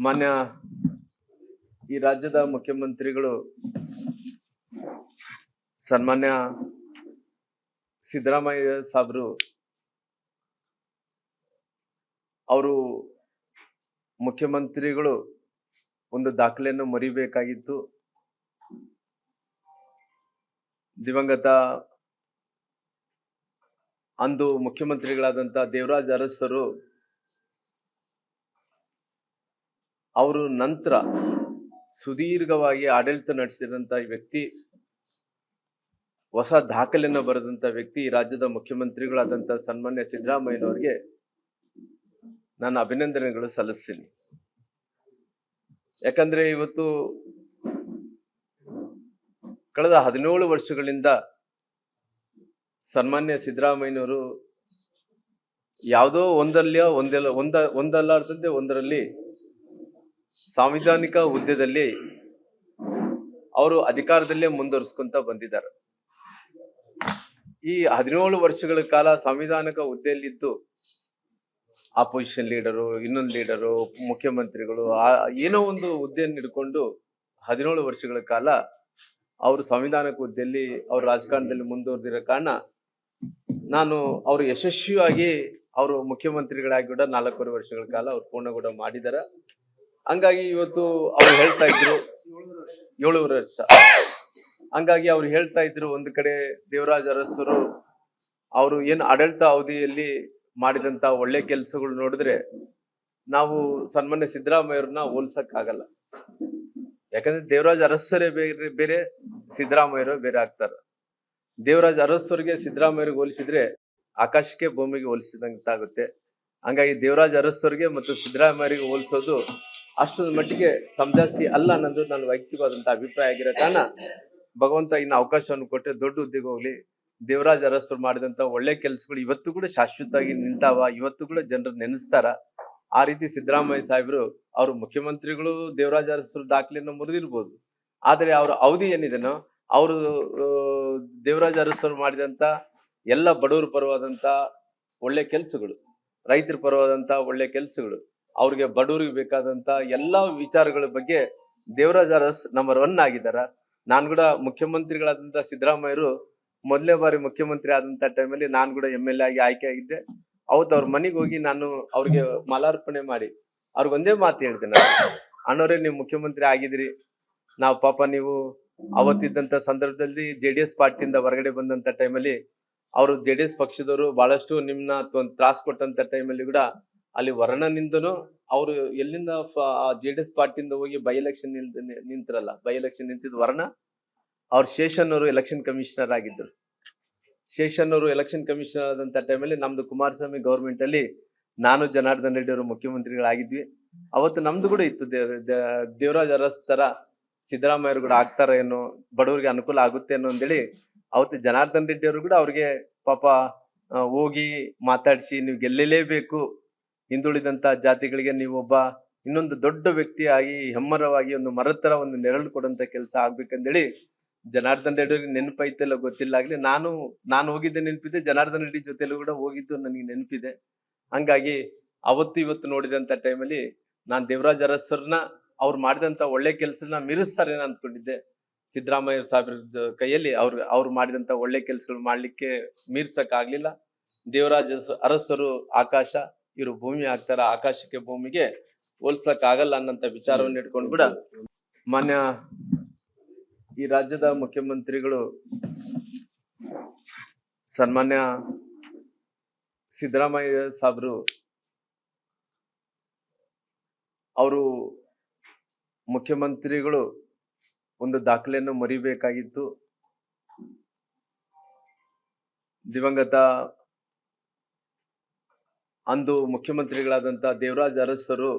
ಮಾನ್ಯ ಈ ರಾಜ್ಯದ ಮುಖ್ಯಮಂತ್ರಿಗಳು ಸನ್ಮಾನ್ಯ ಸಿದ್ದರಾಮಯ್ಯ ಸಾಬ್ರು ಅವರು ಮುಖ್ಯಮಂತ್ರಿಗಳು ಒಂದು ದಾಖಲೆಯನ್ನು ಮರಿಬೇಕಾಗಿತ್ತು. ದಿವಂಗತ ಅಂದು ಮುಖ್ಯಮಂತ್ರಿಗಳಾದಂಥ ದೇವರಾಜ ಅರಸರು ಅವರು ನಂತರ ಸುದೀರ್ಘವಾಗಿ ಆಡಳಿತ ನಡೆಸಿದಂತ ವ್ಯಕ್ತಿ, ಹೊಸ ದಾಖಲೆಯನ್ನು ಬರೆದಂತ ವ್ಯಕ್ತಿ, ಈ ರಾಜ್ಯದ ಮುಖ್ಯಮಂತ್ರಿಗಳಾದಂಥ ಸನ್ಮಾನ್ಯ ಸಿದ್ದರಾಮಯ್ಯನವರಿಗೆ ನಾನು ಅಭಿನಂದನೆಗಳು ಸಲ್ಲಿಸ್ತೀನಿ. ಯಾಕಂದ್ರೆ ಇವತ್ತು ಕಳೆದ 17 ವರ್ಷಗಳಿಂದ ಸನ್ಮಾನ್ಯ ಸಿದ್ದರಾಮಯ್ಯನವರು ಯಾವುದೋ ಒಂದಲ್ಲಾರ್ದಂತೆ ಒಂದರಲ್ಲಿ ಸಾಂವಿಧಾನಿಕ ಹುದ್ದೆದಲ್ಲಿ ಅವರು ಅಧಿಕಾರದಲ್ಲೇ ಮುಂದುವರಿಸ್ಕೊಂತ ಬಂದಿದ್ದಾರೆ. ಈ 17 ವರ್ಷಗಳ ಕಾಲ ಸಂವಿಧಾನಿಕ ಹುದ್ದೆಯಲ್ಲಿದ್ದು ಆಪೋಸಿಷನ್ ಲೀಡರು, ಇನ್ನೊಂದು ಲೀಡರು, ಮುಖ್ಯಮಂತ್ರಿಗಳು ಏನೋ ಒಂದು ಹುದ್ದೆಯನ್ನು ಹಿಡ್ಕೊಂಡು 17 ವರ್ಷಗಳ ಕಾಲ ಅವರು ಸಂವಿಧಾನಿಕ ಹುದ್ದೆಯಲ್ಲಿ ಅವ್ರ ರಾಜಕಾರಣದಲ್ಲಿ ಮುಂದುವರೆದಿರೋ ಕಾರಣ ಅವರು ಯಶಸ್ವಿಯಾಗಿ ಅವರು ಮುಖ್ಯಮಂತ್ರಿಗಳಾಗಿ ಕೂಡ 4.5 ವರ್ಷಗಳ ಕಾಲ ಅವ್ರು ಪೂರ್ಣಗೊಂಡ ಮಾಡಿದ್ದಾರೆ. ಹಂಗಾಗಿ ಇವತ್ತು ಅವ್ರು ಹೇಳ್ತಾ ಇದ್ರು 7 ವರ್ಷ. ಹಂಗಾಗಿ ಅವ್ರು ಹೇಳ್ತಾ ಇದ್ರು, ಒಂದು ಕಡೆ ದೇವರಾಜ ಅರಸರು ಅವರು ಏನು ಆಡಳಿತ ಅವಧಿಯಲ್ಲಿ ಮಾಡಿದಂತ ಒಳ್ಳೆ ಕೆಲಸಗಳು ನೋಡಿದ್ರೆ ನಾವು ಸನ್ಮಾನ್ಯ ಸಿದ್ದರಾಮಯ್ಯವ್ರನ್ನ ಹೋಲ್ಸಕ್ಕಾಗಲ್ಲ. ಯಾಕಂದ್ರೆ ದೇವರಾಜ ಅರಸರೇ ಬೇರೆ, ಸಿದ್ದರಾಮಯ್ಯರು ಬೇರೆ ಆಗ್ತಾರ. ದೇವರಾಜ ಅರಸರಿಗೆ ಸಿದ್ದರಾಮಯ್ಯರಿಗೆ ಹೋಲಿಸಿದ್ರೆ ಆಕಾಶಕ್ಕೆ ಭೂಮಿಗೆ ಹೋಲಿಸಿದಂತಾಗುತ್ತೆ. ಹಂಗಾಗಿ ದೇವರಾಜ ಅರಸರಿಗೆ ಮತ್ತು ಸಿದ್ದರಾಮಯ್ಯರಿಗೆ ಹೋಲಿಸೋದು ಅಷ್ಟೊಂದು ಮಟ್ಟಿಗೆ ಸಮಜಾಸಿ ಅಲ್ಲ ಅನ್ನೋದು ನನ್ನ ವೈಯಕ್ತಿಕವಾದಂತಹ ಅಭಿಪ್ರಾಯ ಆಗಿರೋ ಕಾರಣ ಭಗವಂತ ಇನ್ನು ಅವಕಾಶವನ್ನು ಕೊಟ್ಟರೆ ದೊಡ್ಡ ಹುದ್ದೆಗೆ ಹೋಗ್ಲಿ. ದೇವರಾಜ ಅರಸರು ಮಾಡಿದಂತ ಒಳ್ಳೆ ಕೆಲಸಗಳು ಇವತ್ತು ಕೂಡ ಶಾಶ್ವತವಾಗಿ ನಿಂತಾವ, ಇವತ್ತು ಕೂಡ ಜನರು ನೆನೆಸ್ತಾರ. ಆ ರೀತಿ ಸಿದ್ದರಾಮಯ್ಯ ಸಾಹೇಬರು ಅವರು ಮುಖ್ಯಮಂತ್ರಿಗಳು ದೇವರಾಜ ಅರಸರು ದಾಖಲೆಯನ್ನು ಮುರಿದಿರ್ಬೋದು, ಆದ್ರೆ ಅವ್ರ ಅವಧಿ ಏನಿದೆನೋ ಅವರು ದೇವರಾಜ ಅರಸರು ಮಾಡಿದಂತ ಎಲ್ಲ ಬಡವರ ಪರವಾದಂತ ಒಳ್ಳೆ ಕೆಲಸಗಳು, ರೈತರ ಪರವಾದಂತ ಒಳ್ಳೆ ಕೆಲಸಗಳು, ಅವ್ರಿಗೆ ಬಡವರಿಗೆ ಬೇಕಾದಂತ ಎಲ್ಲಾ ವಿಚಾರಗಳ ಬಗ್ಗೆ ದೇವರಾಜ ಅರಸ್ ನಂಬರ್ 1 ಆಗಿದ್ದಾರೆ. ನಾನು ಕೂಡ ಮುಖ್ಯಮಂತ್ರಿಗಳಾದಂತ ಸಿದ್ದರಾಮಯ್ಯರು ಮೊದಲನೇ ಬಾರಿ ಮುಖ್ಯಮಂತ್ರಿ ಆದಂತ ಟೈಮಲ್ಲಿ ನಾನು ಕೂಡ MLA ಆಗಿ ಆಯ್ಕೆ ಆಗಿದ್ದೆ. ಅವತ್ತು ಅವ್ರ ಮನೆಗೆ ಹೋಗಿ ನಾನು ಅವ್ರಿಗೆ ಮಾಲಾರ್ಪಣೆ ಮಾಡಿ ಅವ್ರಿಗೊಂದೇ ಮಾತು ಹೇಳ್ದೆ, ಅಣ್ಣವ್ರೆ ನೀವು ಮುಖ್ಯಮಂತ್ರಿ ಆಗಿದ್ರಿ, ನಾವು ಪಾಪ ನೀವು ಅವತ್ತಿದ್ದಂತ ಸಂದರ್ಭದಲ್ಲಿ JDS ಪಾರ್ಟಿಯಿಂದ ಹೊರಗಡೆ ಬಂದಂತ ಟೈಮಲ್ಲಿ ಅವರು JDS ಪಕ್ಷದವರು ಬಹಳಷ್ಟು ನಿಮ್ನ ತ್ರಾಸ್ ಕೊಟ್ಟಂತ ಟೈಮಲ್ಲಿ ಕೂಡ ಅಲ್ಲಿ ವರ್ಣನಿಂದನು ಅವರು ಎಲ್ಲಿಂದ JDS ಪಾರ್ಟಿಯಿಂದ ಹೋಗಿ ಬೈ ಎಲೆಕ್ಷನ್ ನಿಂತ್ರಲ್ಲ, ಬೈ ಎಲೆಕ್ಷನ್ ನಿಂತಿದ್ ವರ್ಣ ಅವ್ರು ಶೇಷನ್ ಅವರು ಎಲೆಕ್ಷನ್ ಕಮಿಷನರ್ ಆಗಿದ್ರು. ಶೇಷನ್ ಅವರು ಎಲೆಕ್ಷನ್ ಕಮಿಷನರ್ ಆದಂತ ಟೈಮಲ್ಲಿ ನಮ್ದು ಕುಮಾರಸ್ವಾಮಿ ಗೌರ್ಮೆಂಟ್ ಅಲ್ಲಿ ನಾನು ಜನಾರ್ದನ್ ರೆಡ್ಡಿ ಅವರು ಮುಖ್ಯಮಂತ್ರಿಗಳಾಗಿದ್ವಿ. ಅವತ್ತು ನಮ್ದು ಕೂಡ ಇತ್ತು ದೇವರಾಜ ಅರಸ್ ತರ ಸಿದ್ದರಾಮಯ್ಯರು ಕೂಡ ಆಗ್ತಾರ ಏನೋ, ಬಡವರಿಗೆ ಅನುಕೂಲ ಆಗುತ್ತೆ ಅನ್ನೋ ಅಂತೇಳಿ ಅವತ್ತು ಜನಾರ್ದನ್ ರೆಡ್ಡಿ ಅವರು ಕೂಡ ಅವ್ರಿಗೆ ಪಾಪ ಹೋಗಿ ಮಾತಾಡಿಸಿ, ನೀವು ಗೆಲ್ಲಲೇಬೇಕು, ಹಿಂದುಳಿದಂತ ಜಾತಿಗಳಿಗೆ ನೀವೊಬ್ಬ ಇನ್ನೊಂದು ದೊಡ್ಡ ವ್ಯಕ್ತಿಯಾಗಿ ಹೆಮ್ಮರವಾಗಿ ಒಂದು ಮರದ ತರ ಒಂದು ನೆರಳು ಕೊಡುವಂತ ಕೆಲಸ ಆಗ್ಬೇಕಂದೇಳಿ ಜನಾರ್ದನ್ ರೆಡ್ಡಿ ಅವ್ರಿಗೆ ನೆನಪೈತೆಲ್ಲ ಗೊತ್ತಿಲ್ಲಾಗ್ಲಿ, ನಾನು ಹೋಗಿದ್ದೆ ನೆನಪಿದೆ, ಜನಾರ್ದನ್ ರೆಡ್ಡಿ ಜೊತೆಲೂ ಕೂಡ ಹೋಗಿದ್ದು ನನಗೆ ನೆನಪಿದೆ. ಹಂಗಾಗಿ ಅವತ್ತು ಇವತ್ತು ನೋಡಿದಂತ ಟೈಮಲ್ಲಿ ನಾನು ದೇವರಾಜ ಅರಸರನ್ನ ಅವ್ರು ಮಾಡಿದಂತ ಒಳ್ಳೆ ಕೆಲಸನ ಮೀರಿಸ್ತಾರೇನ ಅಂದ್ಕೊಂಡಿದ್ದೆ. ಸಿದ್ದರಾಮಯ್ಯ ಸಾಹೇಬ್ರ ಕೈಯಲ್ಲಿ ಅವ್ರು ಮಾಡಿದಂತ ಒಳ್ಳೆ ಕೆಲಸಗಳು ಮಾಡ್ಲಿಕ್ಕೆ ಮೀರ್ಸಕ್ ಆಗ್ಲಿಲ್ಲ. ದೇವರಾಜ ಅರಸರು ಆಕಾಶ, ಇವರು ಭೂಮಿ ಆಗ್ತಾರ, ಆಕಾಶಕ್ಕೆ ಭೂಮಿಗೆ ಹೋಲ್ಸಕ್ ಆಗಲ್ಲ ಅನ್ನಂತ ವಿಚಾರವನ್ನು ಇಟ್ಕೊಂಡು ಕೂಡ ಮಾನ್ಯ ಈ ರಾಜ್ಯದ ಮುಖ್ಯಮಂತ್ರಿಗಳು ಸನ್ಮಾನ್ಯ ಸಿದ್ದರಾಮಯ್ಯ ಸಾಬ್ರು ಅವರು ಮುಖ್ಯಮಂತ್ರಿಗಳು ಒಂದು ದಾಖಲೆಯನ್ನು ಮರಿಬೇಕಾಗಿತ್ತು. ದಿವಂಗತ ಅಂದು ಮುಖ್ಯಮಂತ್ರಿಗಳಾದಂಥ ದೇವರಾಜ ಅರಸರು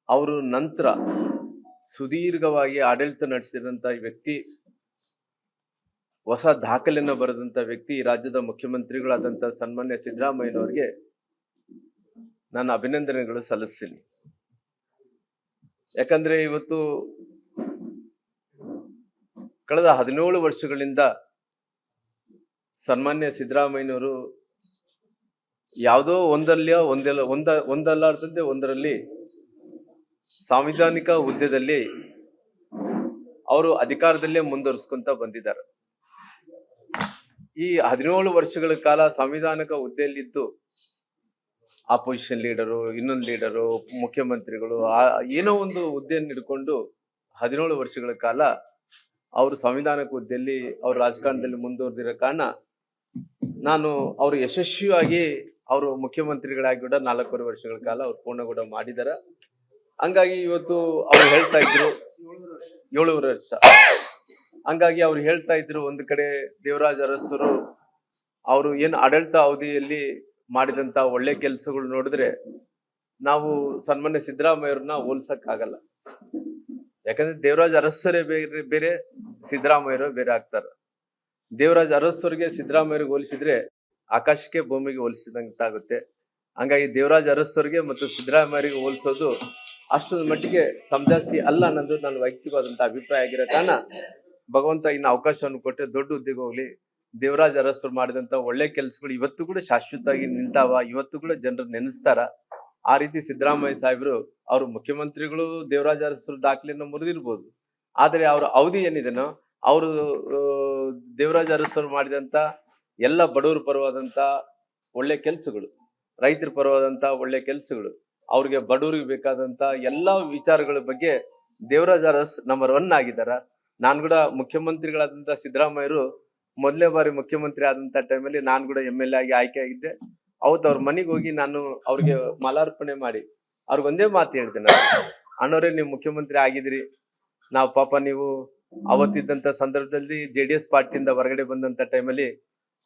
ಅವರು ನಂತರ ಸುದೀರ್ಘವಾಗಿ ಆಡಳಿತ ನಡೆಸಿದಂತ ವ್ಯಕ್ತಿ, ಹೊಸ ದಾಖಲೆಯನ್ನು ಬರೆದಂತ ವ್ಯಕ್ತಿ, ಈ ರಾಜ್ಯದ ಮುಖ್ಯಮಂತ್ರಿಗಳಾದಂಥ ಸನ್ಮಾನ್ಯ ಸಿದ್ದರಾಮಯ್ಯನವರಿಗೆ ನಾನು ಅಭಿನಂದನೆಗಳು ಸಲ್ಲಿಸ್ತೀನಿ. ಯಾಕಂದ್ರೆ ಇವತ್ತು ಕಳೆದ 17 ವರ್ಷಗಳಿಂದ ಸನ್ಮಾನ್ಯ ಸಿದ್ದರಾಮಯ್ಯನವರು ಯಾವುದೋ ಒಂದಲ್ಲಾರ್ದಂತೆ ಒಂದರಲ್ಲಿ ಸಾಂವಿಧಾನಿಕ ಹುದ್ದೆದಲ್ಲಿ ಅವರು ಅಧಿಕಾರದಲ್ಲೇ ಮುಂದುವರಿಸ್ಕೊಂತ ಬಂದಿದ್ದಾರೆ. ಈ 17 ವರ್ಷಗಳ ಕಾಲ ಸಂವಿಧಾನಿಕ ಹುದ್ದೆಯಲ್ಲಿದ್ದು ಆಪೋಸಿಷನ್ ಲೀಡರು, ಇನ್ನೊಂದು ಲೀಡರು, ಮುಖ್ಯಮಂತ್ರಿಗಳು ಏನೋ ಒಂದು ಹುದ್ದೆಯನ್ನು ಹಿಡ್ಕೊಂಡು 17 ವರ್ಷಗಳ ಕಾಲ ಅವರು ಸಂವಿಧಾನಿಕ ಹುದ್ದೆಯಲ್ಲಿ ಅವ್ರ ರಾಜಕಾರಣದಲ್ಲಿ ಮುಂದುವರೆದಿರೋ ಕಾರಣ ನಾನು ಅವರು ಯಶಸ್ವಿಯಾಗಿ ಅವರು ಮುಖ್ಯಮಂತ್ರಿಗಳಾಗಿ ಕೂಡ 4.5 ವರ್ಷಗಳ ಕಾಲ ಅವ್ರು ಪೂರ್ಣಗೂಡ ಮಾಡಿದ್ದಾರೆ. ಹಂಗಾಗಿ ಇವತ್ತು ಅವ್ರು ಹೇಳ್ತಾ ಇದ್ರು 7 ವರ್ಷ. ಹಂಗಾಗಿ ಅವ್ರು ಹೇಳ್ತಾ ಇದ್ರು, ಒಂದು ಕಡೆ ದೇವರಾಜ ಅರಸರು ಅವರು ಏನು ಆಡಳಿತ ಅವಧಿಯಲ್ಲಿ ಮಾಡಿದಂತ ಒಳ್ಳೆ ಕೆಲಸಗಳು ನೋಡಿದ್ರೆ ನಾವು ಸನ್ಮಾನ್ಯ ಸಿದ್ದರಾಮಯ್ಯವ್ರನ್ನ ಹೋಲ್ಸಕ್ ಆಗಲ್ಲ. ಯಾಕಂದ್ರೆ ದೇವರಾಜ ಅರಸರೇ ಬೇರೆ, ಸಿದ್ದರಾಮಯ್ಯರು ಬೇರೆ ಆಗ್ತಾರೆ. ದೇವರಾಜ ಅರಸರಿಗೆ ಸಿದ್ದರಾಮಯ್ಯರಿಗೆ ಹೋಲಿಸಿದ್ರೆ ಆಕಾಶಕ್ಕೆ ಭೂಮಿಗೆ ಹೋಲಿಸಿದಂತಾಗುತ್ತೆ. ಹಂಗಾಗಿ ದೇವರಾಜ ಅರಸರಿಗೆ ಮತ್ತು ಸಿದ್ದರಾಮಯ್ಯರಿಗೆ ಹೋಲಿಸೋದು ಅಷ್ಟೊಂದು ಮಟ್ಟಿಗೆ ಸಮಜಾಸಿ ಅಲ್ಲ ಅನ್ನೋದು ನನ್ನ ವೈಯಕ್ತಿಕವಾದಂತ ಅಭಿಪ್ರಾಯ ಆಗಿರೋ ಕಾರಣ ಭಗವಂತ ಇನ್ನು ಅವಕಾಶವನ್ನು ಕೊಟ್ಟರೆ ದೊಡ್ಡ ಹುದ್ದೆಗೆ ಹೋಗ್ಲಿ. ದೇವರಾಜ ಅರಸರು ಮಾಡಿದಂತ ಒಳ್ಳೆ ಕೆಲಸಗಳು ಇವತ್ತು ಕೂಡ ಶಾಶ್ವತವಾಗಿ ನಿಂತಾವ, ಇವತ್ತು ಕೂಡ ಜನರು ನೆನೆಸ್ತಾರ. ಆ ರೀತಿ ಸಿದ್ದರಾಮಯ್ಯ ಸಾಹೇಬರು ಅವರು ಮುಖ್ಯಮಂತ್ರಿಗಳು ದೇವರಾಜ ಅರಸರು ದಾಖಲೆಯನ್ನು ಮುರಿದಿರ್ಬೋದು, ಆದ್ರೆ ಅವ್ರ ಅವಧಿ ಏನಿದೆನೋ ಅವರು ದೇವರಾಜ ಅರಸರು ಮಾಡಿದಂತ ಎಲ್ಲ ಬಡವರ ಪರವಾದಂತ ಒಳ್ಳೆ ಕೆಲಸಗಳು, ರೈತರ ಪರವಾದಂತ ಒಳ್ಳೆ ಕೆಲಸಗಳು, ಅವ್ರಿಗೆ ಬಡವರಿಗೆ ಬೇಕಾದಂತ ಎಲ್ಲಾ ವಿಚಾರಗಳ ಬಗ್ಗೆ ದೇವರಾಜ ಅರಸ್ ನಂಬರ್ 1 ಆಗಿದ್ದಾರ. ನಾನು ಕೂಡ ಮುಖ್ಯಮಂತ್ರಿಗಳಾದಂತ ಸಿದ್ದರಾಮಯ್ಯರು ಮೊದಲನೇ ಬಾರಿ ಮುಖ್ಯಮಂತ್ರಿ ಆದಂತ ಟೈಮಲ್ಲಿ ನಾನು ಕೂಡ MLA ಆಗಿ ಆಯ್ಕೆ ಆಗಿದ್ದೆ. ಅವತ್ತು ಅವ್ರ ಮನೆಗೆ ಹೋಗಿ ನಾನು ಅವ್ರಿಗೆ ಮಾಲಾರ್ಪಣೆ ಮಾಡಿ ಅವ್ರಿಗೆ ಒಂದೇ ಮಾತು ಹೇಳ್ತೇನೆ, ಅಣ್ಣವ್ರೆ ನೀವು ಮುಖ್ಯಮಂತ್ರಿ ಆಗಿದ್ರಿ, ನಾವು ಪಾಪ ನೀವು ಅವತ್ತಿದ್ದಂತ ಸಂದರ್ಭದಲ್ಲಿ JDS ಪಾರ್ಟಿಯಿಂದ ಹೊರಗಡೆ ಬಂದಂತ ಟೈಮಲ್ಲಿ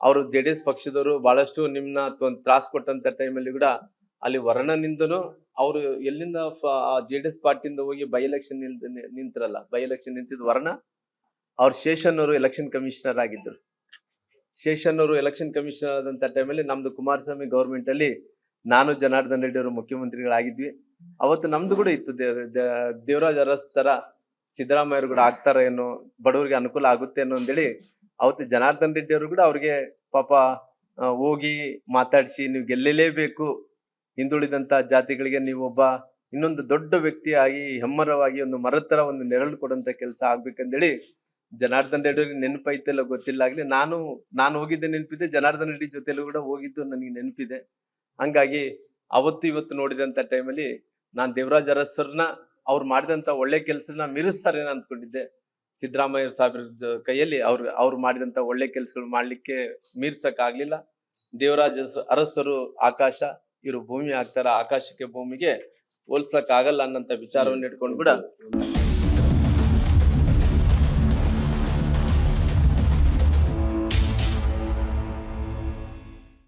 ಅವರು JDS ಪಕ್ಷದವರು ಬಹಳಷ್ಟು ನಿಮ್ನ ತ್ರಾಸ್ ಕೊಟ್ಟಂತ ಟೈಮಲ್ಲಿ ಕೂಡ ಅಲ್ಲಿ ವರ್ಣನಿಂದನು ಅವರು ಎಲ್ಲಿಂದ JDS ಪಾರ್ಟಿಯಿಂದ ಹೋಗಿ ಬೈ ಎಲೆಕ್ಷನ್ ನಿಂತಿರಲ್ಲ, ಬೈ ಎಲೆಕ್ಷನ್ ನಿಂತಿದ್ ವರ್ಣ ಅವ್ರು ಶೇಷನ್ ಅವರು ಎಲೆಕ್ಷನ್ ಕಮಿಷನರ್ ಆಗಿದ್ರು. ಶೇಷನ್ ಅವರು ಎಲೆಕ್ಷನ್ ಕಮಿಷನರ್ ಆದಂತ ಟೈಮಲ್ಲಿ ನಮ್ದು ಕುಮಾರಸ್ವಾಮಿ ಗೌರ್ಮೆಂಟ್ ಅಲ್ಲಿ ನಾನು ಜನಾರ್ದನ್ ರೆಡ್ಡಿ ಅವರು ಮುಖ್ಯಮಂತ್ರಿಗಳಾಗಿದ್ವಿ. ಅವತ್ತು ನಮ್ದು ಕೂಡ ಇತ್ತು ದೇವರಾಜ ಅರಸ್ ತರ ಸಿದ್ದರಾಮಯ್ಯರು ಕೂಡ ಆಗ್ತಾರ ಏನೋ, ಬಡವರಿಗೆ ಅನುಕೂಲ ಆಗುತ್ತೆ ಅನ್ನೋ ಅಂತೇಳಿ ಅವತ್ತು ಜನಾರ್ದನ್ ರೆಡ್ಡಿ ಅವರು ಕೂಡ ಅವ್ರಿಗೆ ಪಾಪ ಹೋಗಿ ಮಾತಾಡಿಸಿ ನೀವು ಗೆಲ್ಲಲೇಬೇಕು, ಹಿಂದುಳಿದಂತ ಜಾತಿಗಳಿಗೆ ನೀವು ಒಬ್ಬ ಇನ್ನೊಂದು ದೊಡ್ಡ ವ್ಯಕ್ತಿಯಾಗಿ ಹೆಮ್ಮರವಾಗಿ ಒಂದು ಮರದ ತರ ಒಂದು ನೆರಳು ಕೊಡುವಂತ ಕೆಲಸ ಆಗ್ಬೇಕಂದೇಳಿ ಜನಾರ್ದನ್ ರೆಡ್ಡಿ ಅವ್ರಿಗೆ ನೆನಪೈತೆಲ್ಲ ಗೊತ್ತಿಲ್ಲ ಆಗ್ಲಿ, ನಾನು ಹೋಗಿದ್ದೆ ನೆನಪಿದೆ, ಜನಾರ್ದನ್ ರೆಡ್ಡಿ ಜೊತೆಲೂ ಕೂಡ ಹೋಗಿದ್ದು ನನಗೆ ನೆನಪಿದೆ. ಹಂಗಾಗಿ ಅವತ್ತು ಇವತ್ತು ನೋಡಿದಂತ ಟೈಮಲ್ಲಿ ನಾನ್ ದೇವರಾಜ ಅರಸರ್ನ ಅವ್ರು ಮಾಡಿದಂತ ಒಳ್ಳೆ ಕೆಲಸನ ಮೀರಿಸ್ತಾರೇನ ಅಂದ್ಕೊಂಡಿದ್ದೆ. ಸಿದ್ದರಾಮಯ್ಯ ಸಾಹೇಬ್ರ ಕೈಯಲ್ಲಿ ಅವ್ರು ಮಾಡಿದಂತ ಒಳ್ಳೆ ಕೆಲಸಗಳು ಮಾಡ್ಲಿಕ್ಕೆ ಮೀರ್ಸಕ್ ಆಗ್ಲಿಲ್ಲ. ದೇವರಾಜ ಅರಸರು ಆಕಾಶ, ಇವರು ಭೂಮಿ ಆಗ್ತಾರ, ಆಕಾಶಕ್ಕೆ ಭೂಮಿಗೆ ಹೋಲ್ಸಕ್ ಆಗಲ್ಲ ಅನ್ನಂತ ವಿಚಾರವನ್ನು ಇಟ್ಕೊಂಡು ಕೂಡ